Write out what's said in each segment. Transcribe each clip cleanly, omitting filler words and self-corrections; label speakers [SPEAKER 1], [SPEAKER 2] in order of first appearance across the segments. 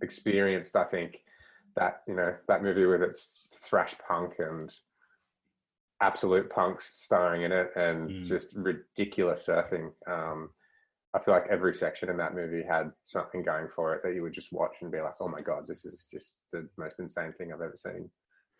[SPEAKER 1] experienced, I think, that, that movie with its thrash punk and Absolutepunk starring in it and just ridiculous surfing. I feel like every section in that movie had something going for it that you would just watch and be like, oh my God, this is just the most insane thing I've ever seen.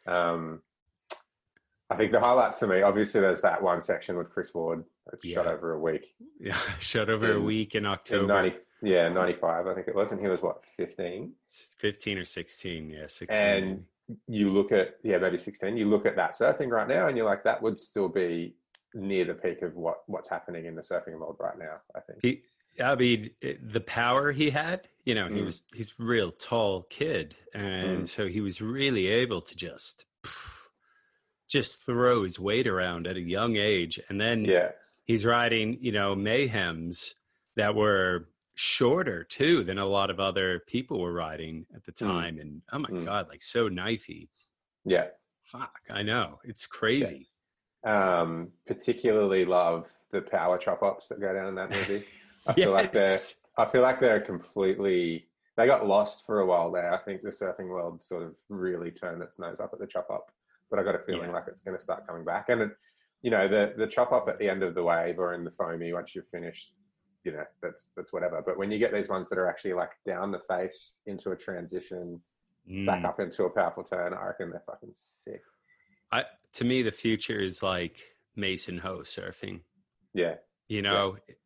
[SPEAKER 1] I think the highlights to me, obviously there's that one section with Chris Ward. It's shot over a week.
[SPEAKER 2] Yeah, shot over a week in October.
[SPEAKER 1] 95, I think it was. And he was, what, 15?
[SPEAKER 2] 15 or 16, yeah, 16.
[SPEAKER 1] And you look at, maybe 16, you look at that surfing right now and you're like, that would still be near the peak of what's happening in the surfing world right now, I think.
[SPEAKER 2] The power he had, he's a real tall kid. And so he was really able to just throw his weight around at a young age. And then he's riding, mayhems that were shorter too than a lot of other people were riding at the time. And oh my God, like so knifey.
[SPEAKER 1] Yeah.
[SPEAKER 2] Fuck, I know. It's crazy.
[SPEAKER 1] Particularly love the power chop ups that go down in that movie. I feel like they're completely, they got lost for a while there. I think the surfing world sort of really turned its nose up at the chop up, but I got a feeling like it's going to start coming back. And the chop up at the end of the wave or in the foamy, once you've finished, that's whatever. But when you get these ones that are actually like down the face into a transition, back up into a powerful turn, I reckon they're fucking sick.
[SPEAKER 2] To me, the future is like Mason Ho surfing.
[SPEAKER 1] Yeah.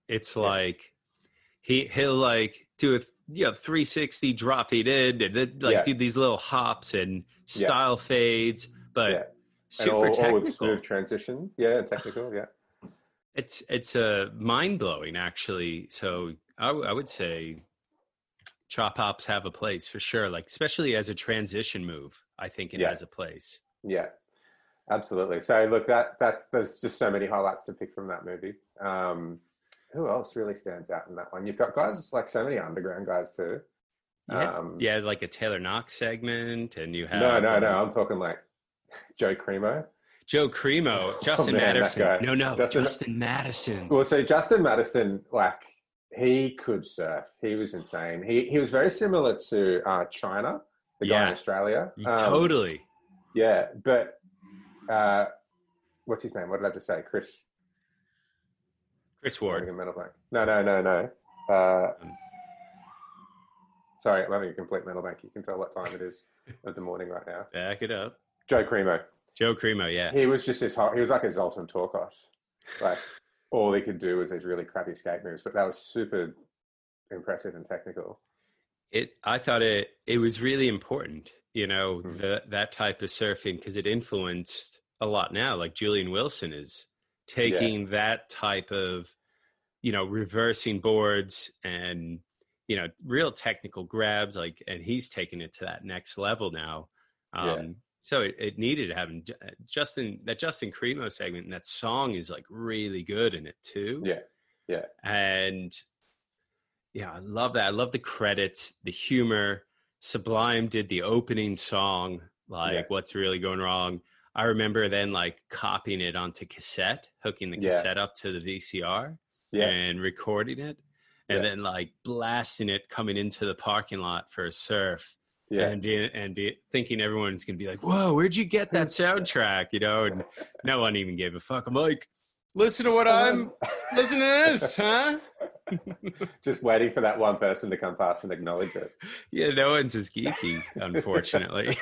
[SPEAKER 2] It's like he'll like do a 360 drop it in and then do these little hops and style fades, but super technical. All with
[SPEAKER 1] smooth transition. Yeah, technical, yeah.
[SPEAKER 2] It's mind-blowing, actually. So I would say chop hops have a place for sure, like especially as a transition move. I think it has a place.
[SPEAKER 1] Yeah, absolutely. So look, there's just so many highlights to pick from that movie. Who else really stands out in that one? You've got guys like so many underground guys too.
[SPEAKER 2] Like a Taylor Knox segment, and you have
[SPEAKER 1] no. I'm talking like Joe Cremo.
[SPEAKER 2] Justin Madison. Justin Madison.
[SPEAKER 1] Well, so Justin Madison, like he could surf. He was insane. He was very similar to China, the guy in Australia.
[SPEAKER 2] Totally.
[SPEAKER 1] Yeah, but what's his name? What did I just say? Chris
[SPEAKER 2] Ward.
[SPEAKER 1] No. Sorry, I'm having a complete mental blank. You can tell what time it is of the morning right now.
[SPEAKER 2] Back it up.
[SPEAKER 1] Joe Cremo, yeah. He was just he was like a Zoltan Torkos. Like all he could do was these really crappy skate moves, but that was super impressive and technical.
[SPEAKER 2] I thought it was really important, that type of surfing, because it influenced a lot now. Like Julian Wilson is taking that type of, reversing boards and, real technical grabs, and he's taking it to that next level now. So it needed to have Justin Cremo segment, and that song is like really good in it too.
[SPEAKER 1] Yeah.
[SPEAKER 2] And I love that. I love the credits, the humor. Sublime did the opening song, What's Really Going Wrong. I remember then like copying it onto cassette, hooking the cassette up to the VCR and recording it, and then like blasting it coming into the parking lot for a surf. And thinking everyone's gonna be like, "Whoa, where'd you get that soundtrack?" And no one even gave a fuck. I'm like, listen to what I'm listening to this, huh?
[SPEAKER 1] Just waiting for that one person to come past and acknowledge it.
[SPEAKER 2] Yeah, no one's as geeky, unfortunately.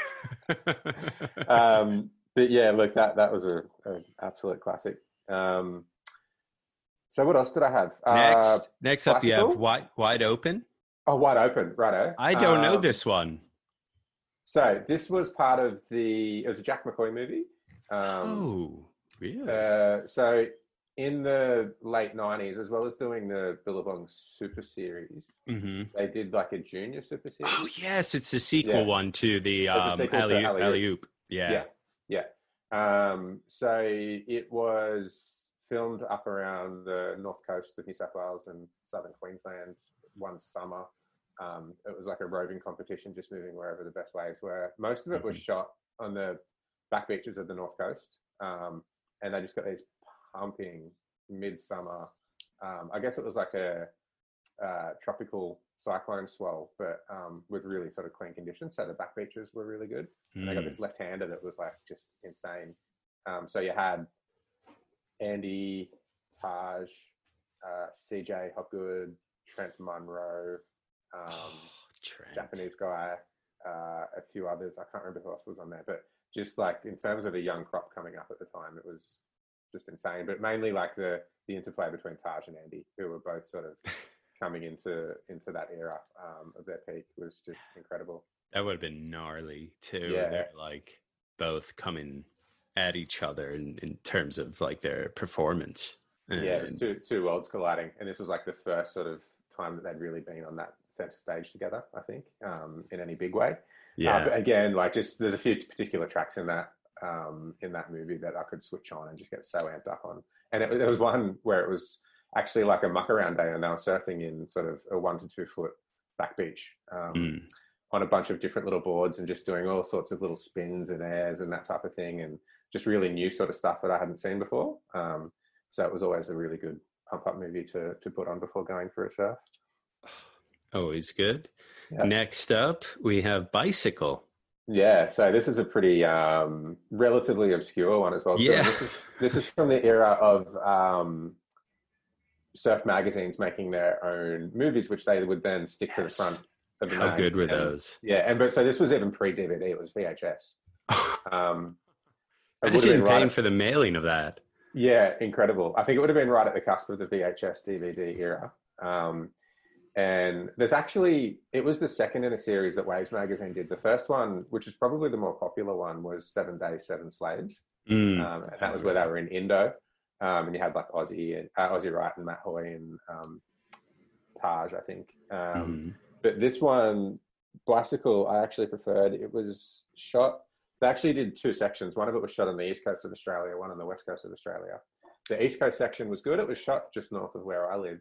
[SPEAKER 1] But yeah, look, that was an absolute classic. So what else did I have?
[SPEAKER 2] Next up, you have Wide Open.
[SPEAKER 1] Oh, Wide Open, righto.
[SPEAKER 2] I don't know this one.
[SPEAKER 1] So this was part of it was a Jack McCoy movie.
[SPEAKER 2] Oh, really?
[SPEAKER 1] So in the late 90s, as well as doing the Billabong Super Series, they did like a junior Super Series.
[SPEAKER 2] Oh, yes. It's the sequel one to the Alley-Oop. Yeah. So it was filmed up around the north coast of New South Wales and southern Queensland one summer. It was like a roving competition, just moving wherever the best waves were. Most of it was shot on the back beaches of the north coast, and they just got these pumping midsummer. I guess it was like a
[SPEAKER 1] tropical cyclone swell, but with really sort of clean conditions. So the back beaches were really good. And they got this left-hander that was like just insane. So you had Andy, Taj, CJ Hopgood, Trent Munro, Japanese guy, a few others. I can't remember who else was on there, but just like in terms of a young crop coming up at the time, it was just insane. But mainly like the interplay between Taj and Andy, who were both sort of coming into that era of their peak, was just incredible.
[SPEAKER 2] That would have been gnarly too.
[SPEAKER 1] Yeah.
[SPEAKER 2] They're like both coming at each other in terms of like their performance.
[SPEAKER 1] And yeah, it was two worlds colliding, and this was like the first sort of time that they'd really been on that center stage together, I think, in any big way.
[SPEAKER 2] Yeah.
[SPEAKER 1] But again, like just there's a few particular tracks in that movie that I could switch on and just get so amped up on. And there was one where it was actually like a muck around day, and they were surfing in sort of a 1 to 2 foot back beach on a bunch of different little boards and just doing all sorts of little spins and airs and that type of thing, and just really new sort of stuff that I hadn't seen before. So it was always a really good pump up movie to put on before going for a surf.
[SPEAKER 2] Always good.
[SPEAKER 1] Yeah.
[SPEAKER 2] Next up, we have Bicycle.
[SPEAKER 1] Yeah, so this is a pretty relatively obscure one as well.
[SPEAKER 2] Yeah.
[SPEAKER 1] So this is from the era of surf magazines making their own movies, which they would then stick to the front of the
[SPEAKER 2] How good were those?
[SPEAKER 1] Yeah, but so this was even pre-DVD. It was VHS.
[SPEAKER 2] Imagine paying for the mailing of that.
[SPEAKER 1] Yeah, incredible. I think it would have been right at the cusp of the VHS DVD era. And there's actually, it was the second in a series that Waves magazine did. The first one, which is probably the more popular one, was 7 Days, 7 Slaves. And that was where they were in Indo. And you had like Ozzy Wright and Matt Hoy and Taj, I think. But this one, Bicycle, I actually preferred. It was shot, they actually did 2 sections. One of it was shot on the east coast of Australia, one on the west coast of Australia. The east coast section was good. It was shot just north of where I live.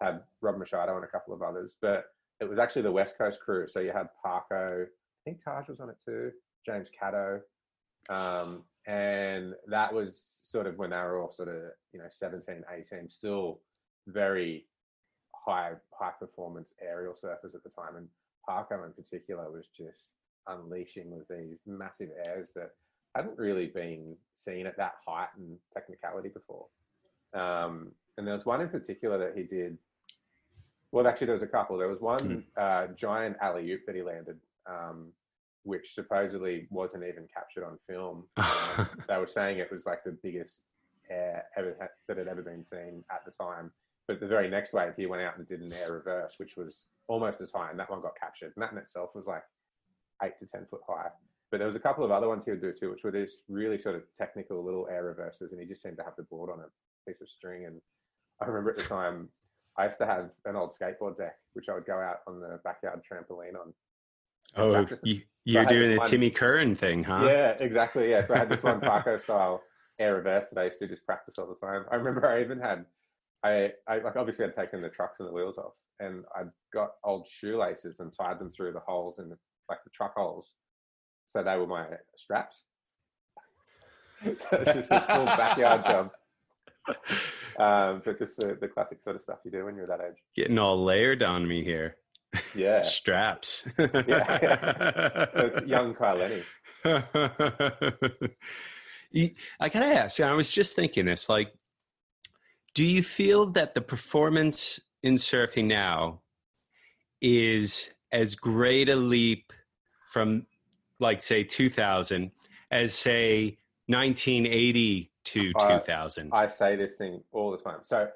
[SPEAKER 1] Had Rob Machado and a couple of others, but it was actually the west coast crew. So you had Parko, I think Taj was on it too, James Caddo. And that was sort of when they were all sort of, 17, 18, still very high performance aerial surfers at the time. And Parko in particular was just unleashing with these massive airs that hadn't really been seen at that height and technicality before. And there was one in particular that he did. Well, actually, there was a couple. There was one giant alley-oop that he landed, which supposedly wasn't even captured on film. They were saying it was like the biggest air that had ever been seen at the time. But the very next wave, he went out and did an air reverse, which was almost as high, and that one got captured. And that in itself was like 8 to 10 foot high. But there was a couple of other ones he would do too, which were these really sort of technical little air reverses, and he just seemed to have the board on a piece of string. And I remember at the time, I used to have an old skateboard deck, which I would go out on the backyard trampoline on.
[SPEAKER 2] Oh, you're doing the Timmy Curran thing, huh?
[SPEAKER 1] Yeah, exactly. Yeah. So I had this one Parko style air reverse that I used to just practice all the time. I remember I even had, I like obviously I'd taken the trucks and the wheels off, and I'd got old shoelaces and tied them through the holes in the truck holes. So they were my straps. So it's just this cool backyard job. But just the classic sort of stuff you do when you're that age.
[SPEAKER 2] Getting all layered on me here.
[SPEAKER 1] Yeah.
[SPEAKER 2] Straps.
[SPEAKER 1] Yeah. So young Kyle Lenny.
[SPEAKER 2] I gotta ask, I was just thinking this, like, do you feel that the performance in surfing now is as great a leap from, like, say, 2000 as, say, 1980 to 2000?
[SPEAKER 1] I say this thing all the time. So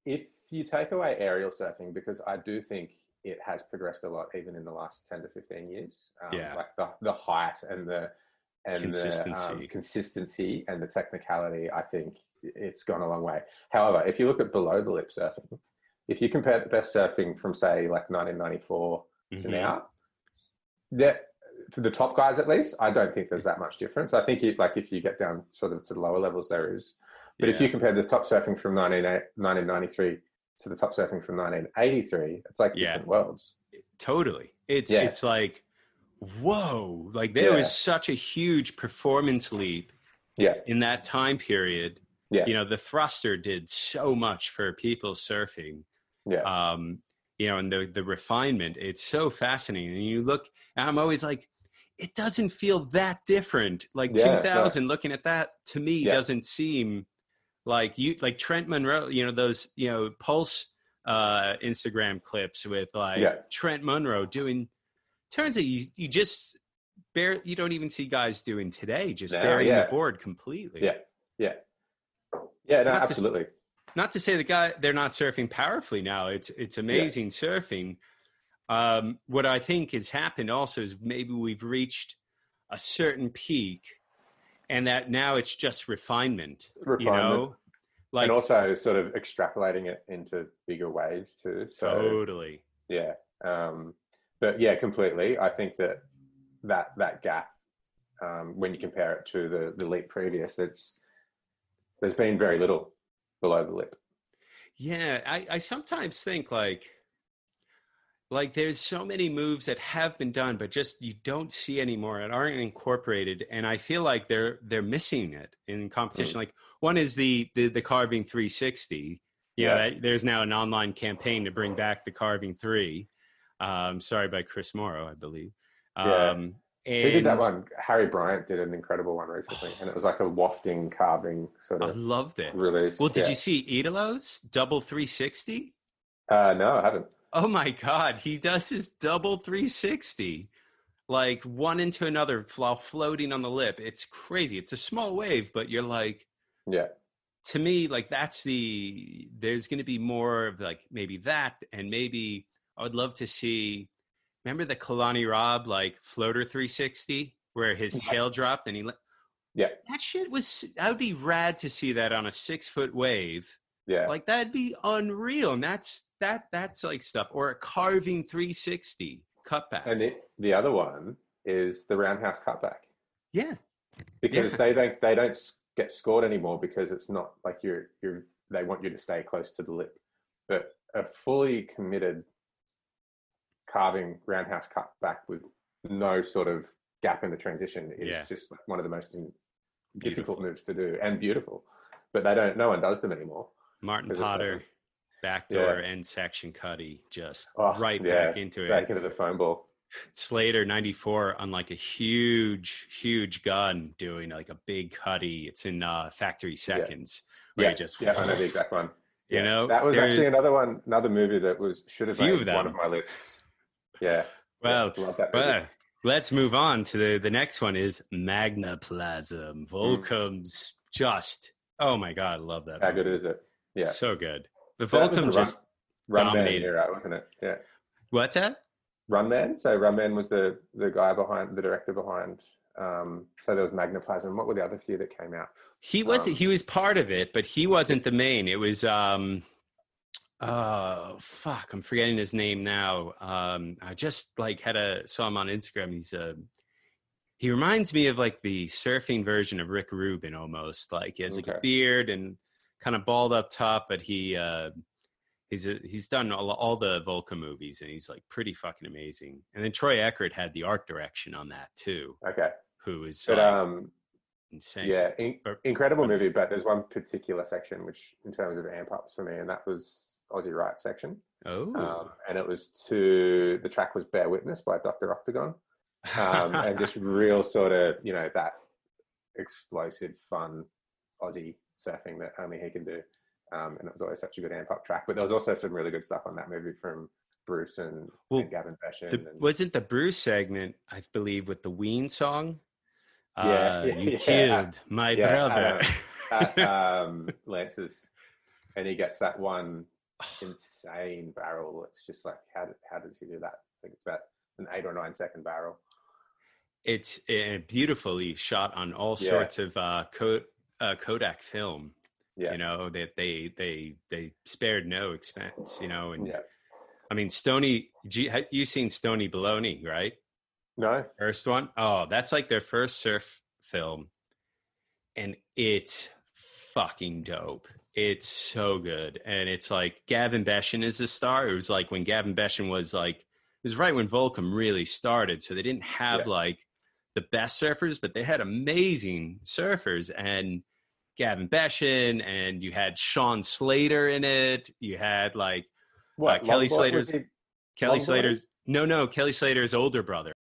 [SPEAKER 1] if you take away aerial surfing, because I do think it has progressed a lot, even in the last 10 to 15 years, like the height and the consistency and the technicality, I think it's gone a long way. However, if you look at below the lip surfing, if you compare the best surfing from, say, like 1994 to now, for the top guys at least, I don't think there's that much difference. I think if you get down sort of to the lower levels, there is. But if you compare the top surfing from 1993 to the top surfing from 1983, it's like different worlds.
[SPEAKER 2] Totally. It's like, whoa, like there was such a huge performance leap in that time period. Yeah. The thruster did so much for people surfing.
[SPEAKER 1] Yeah.
[SPEAKER 2] And the refinement, it's so fascinating. And you look, and I'm always like, it doesn't feel that different. Like 2000, looking at that to me doesn't seem like Trent Monroe, those, Pulse Instagram clips with Trent Monroe doing turns that you just you don't even see guys doing today, just burying the board completely.
[SPEAKER 1] Yeah, no, absolutely.
[SPEAKER 2] Not to say they're not surfing powerfully now. It's amazing surfing. What I think has happened also is maybe we've reached a certain peak, and that now it's just refinement.
[SPEAKER 1] And also sort of extrapolating it into bigger waves too. So,
[SPEAKER 2] totally.
[SPEAKER 1] Yeah. But yeah, completely. I think that gap, when you compare it to the leap previous, there's been very little below the lip.
[SPEAKER 2] Yeah, I sometimes think like there's so many moves that have been done, but just you don't see anymore and aren't incorporated. And I feel like they're missing it in competition. Like one is the carving 360. There's now an online campaign to bring back the carving 3. Sorry, by Chris Morrow, I believe.
[SPEAKER 1] And who did that one? Harry Bryant did an incredible one recently, and it was like a wafting carving sort of.
[SPEAKER 2] I loved it.
[SPEAKER 1] Release.
[SPEAKER 2] Well, did you see Idolo's double 360?
[SPEAKER 1] No, I haven't.
[SPEAKER 2] Oh my God, he does his double 360, like one into another while floating on the lip. It's crazy. It's a small wave, but you're like, to me, like there's going to be more of like maybe that, and maybe I would love to see. Remember the Kalani Robb like floater 360 where his tail dropped and that would be rad to see that on a 6-foot wave.
[SPEAKER 1] Yeah.
[SPEAKER 2] Like that'd be unreal. And that's like stuff, or a carving 360 cutback. And
[SPEAKER 1] the other one is the roundhouse cutback.
[SPEAKER 2] Yeah.
[SPEAKER 1] Because they don't get scored anymore because it's not like they want you to stay close to the lip. But a fully committed carving roundhouse cutback with no sort of gap in the transition is just like one of the most difficult moves to do, and beautiful. But no one does them anymore.
[SPEAKER 2] Martin Potter, backdoor end section cutty, just back into it.
[SPEAKER 1] Back into the foam ball.
[SPEAKER 2] Slater 94 on like a huge gun doing like a big cutty. It's in Factory Seconds.
[SPEAKER 1] I know the exact one.
[SPEAKER 2] That
[SPEAKER 1] was actually another movie that should have made one of my lists. Yeah.
[SPEAKER 2] Well, let's move on to the next one is Magnaplasm. Volcom's just, oh my God, I love that.
[SPEAKER 1] How good is it? Yeah.
[SPEAKER 2] So good. The Volcom just dominated.
[SPEAKER 1] Era, wasn't it? Yeah.
[SPEAKER 2] What's that?
[SPEAKER 1] Runman. So Runman was the guy behind, the director behind. So there was Magnaplasm. What were the other few that came out?
[SPEAKER 2] He was part of it, but he wasn't the main. It was I'm forgetting his name now. I just like saw him on Instagram. He reminds me of like the surfing version of Rick Rubin almost. Like he has like a beard and kind of bald up top, but he's done all the Volcom movies, and he's like pretty fucking amazing. And then Troy Eckert had the art direction on that too.
[SPEAKER 1] Okay.
[SPEAKER 2] Who is insane.
[SPEAKER 1] Yeah, incredible movie, but there's one particular section which, in terms of amp ups for me, and that was Aussie Riot section.
[SPEAKER 2] Oh.
[SPEAKER 1] And it was the track was Bear Witness by Dr. Octagon. And just real sort of, that explosive, fun Aussie surfing that only he can do. And it was always such a good amp up track. But there was also some really good stuff on that movie from Bruce and Gavin Basham.
[SPEAKER 2] Wasn't the Bruce segment, I believe, with the Ween song? You killed my brother.
[SPEAKER 1] At Lance's. And he gets that one insane barrel. It's just like, how did he do that? I think it's about an 8 or 9 second barrel. It's
[SPEAKER 2] beautifully shot on all sorts of Kodak film.
[SPEAKER 1] Yeah.
[SPEAKER 2] That they spared no expense. And I mean, Stony. You seen Stony Baloney, right?
[SPEAKER 1] No.
[SPEAKER 2] First one. Oh, that's like their first surf film, and it's fucking dope. It's so good, and it's like Gavin Basham is the star. It was like when Gavin Basham was like, it was right when Volcom really started, so they didn't have like the best surfers, but they had amazing surfers. And Gavin Basham, and you had Sean Slater in it. You had like
[SPEAKER 1] What?
[SPEAKER 2] Kelly
[SPEAKER 1] Longboard?
[SPEAKER 2] Slater's
[SPEAKER 1] Was he
[SPEAKER 2] Kelly
[SPEAKER 1] longboarding?
[SPEAKER 2] Slater's no Kelly Slater's older brother.